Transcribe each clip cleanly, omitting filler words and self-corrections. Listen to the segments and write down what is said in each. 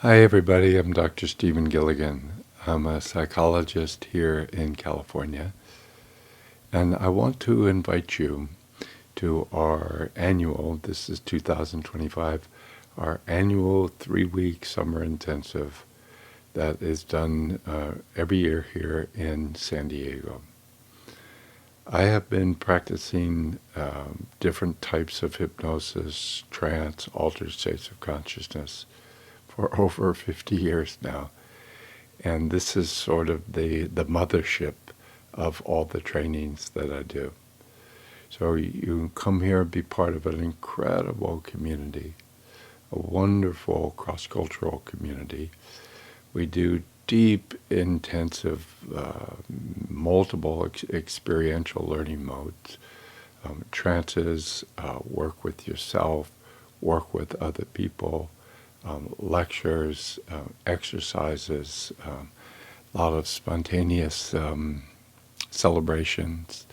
Hi, everybody. I'm Dr. Stephen Gilligan. I'm a psychologist here in California, and I want to invite you to our annual, this is 2025, our annual 3-week summer intensive that is done every year here in San Diego. I have been practicing different types of hypnosis, trance, altered states of consciousness for over 50 years now. And this is sort of the mothership of all the trainings that I do. So you come here and be part of an incredible community, a wonderful cross-cultural community. We do deep, intensive, multiple experiential learning modes, trances, work with yourself, work with other people, lectures, exercises, a lot of spontaneous celebrations.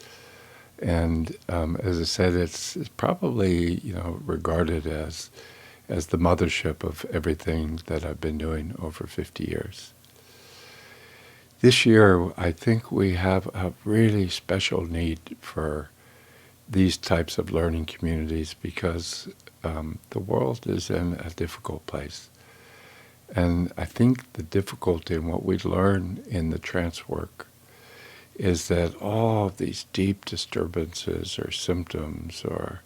And as I said, it's probably regarded as the mothership of everything that I've been doing over 50 years. This year, I think we have a really special need for these types of learning communities because the world is in a difficult place. And I think the difficulty in what we learn in the trance work is that all of these deep disturbances or symptoms or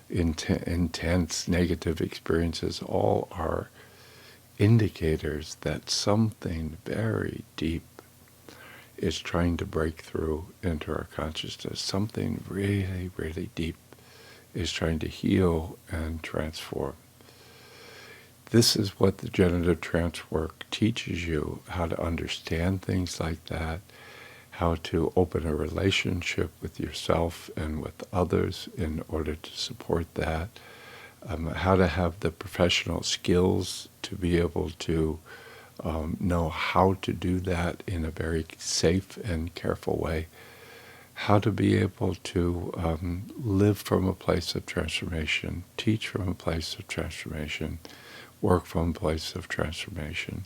intense negative experiences all are indicators that something very deep is trying to break through into our consciousness. Something really, really deep is trying to heal and transform. This is what the generative trance work teaches you, how to understand things like that, how to open a relationship with yourself and with others in order to support that, how to have the professional skills to be able to know how to do that in a very safe and careful way, how to be able to live from a place of transformation, teach from a place of transformation, work from a place of transformation.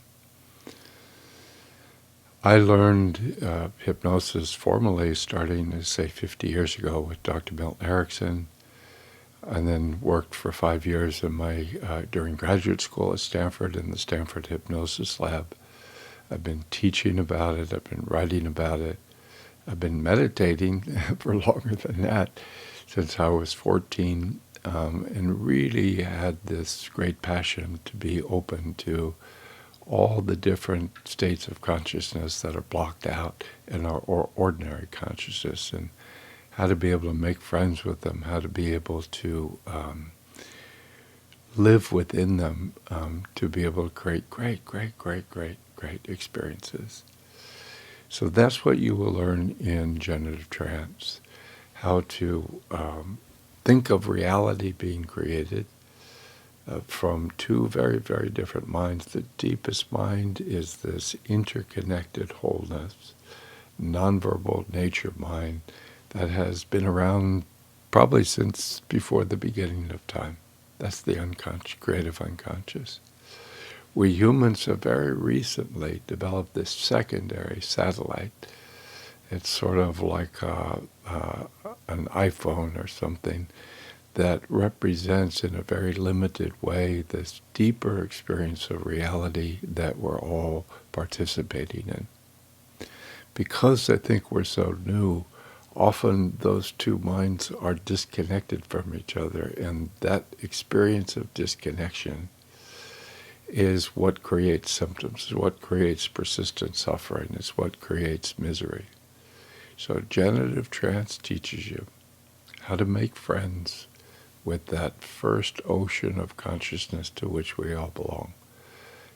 I learned hypnosis formally starting, say, 50 years ago with Dr. Milton Erickson, and then worked for 5 years during graduate school at Stanford in the Stanford Hypnosis Lab. I've been teaching about it, I've been writing about it, I've been meditating for longer than that since I was 14, and really had this great passion to be open to all the different states of consciousness that are blocked out in our ordinary consciousness, and how to be able to make friends with them, how to be able to live within them, to be able to create great experiences. So that's what you will learn in generative trance, how to think of reality being created from two very, very different minds. The deepest mind is this interconnected wholeness, nonverbal nature mind that has been around probably since before the beginning of time. That's the unconscious, creative unconscious. We humans have very recently developed this secondary satellite. It's sort of like an iPhone or something that represents in a very limited way this deeper experience of reality that we're all participating in. Because I think we're so new, often those two minds are disconnected from each other, and that experience of disconnection is what creates symptoms, is what creates persistent suffering, is what creates misery. So generative trance teaches you how to make friends with that first ocean of consciousness to which we all belong,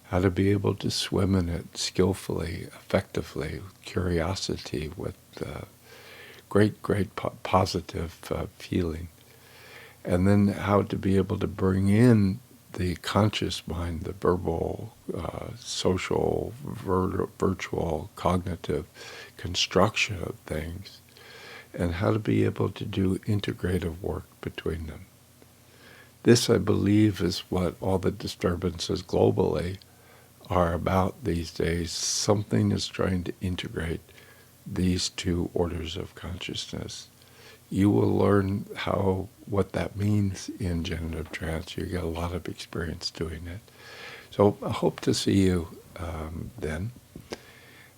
how to be able to swim in it skillfully, effectively, with curiosity, with great positive feeling, and then how to be able to bring in the conscious mind, the verbal, social, virtual, cognitive construction of things, and how to be able to do integrative work between them. This, I believe, is what all the disturbances globally are about these days. Something is trying to integrate these two orders of consciousness. You will learn what that means in generative trance. You get a lot of experience doing it. So I hope to see you then.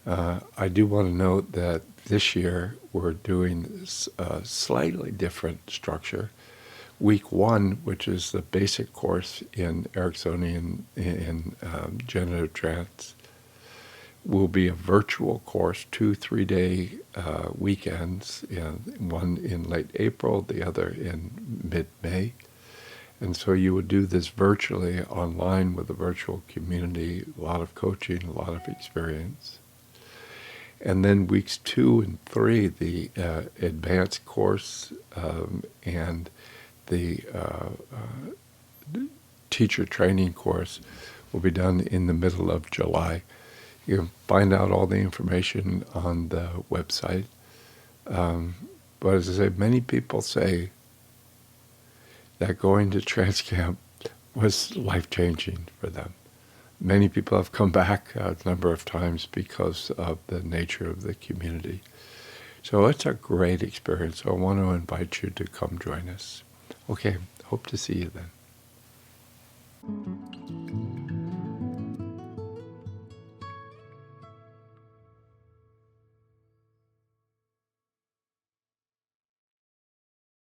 I do want to note that this year we're doing a slightly different structure. Week 1, which is the basic course in Ericksonian in generative trance, will be a virtual course, 2 3-day weekends, one in late April, the other in mid-May. And so you would do this virtually online with a virtual community, a lot of coaching, a lot of experience. And then weeks 2 and 3, the advanced course and the teacher training course will be done in the middle of July. You can find out all the information on the website. But as I say, many people say that going to Trance Camp was life-changing for them. Many people have come back a number of times because of the nature of the community. So it's a great experience. I want to invite you to come join us. Okay, hope to see you then.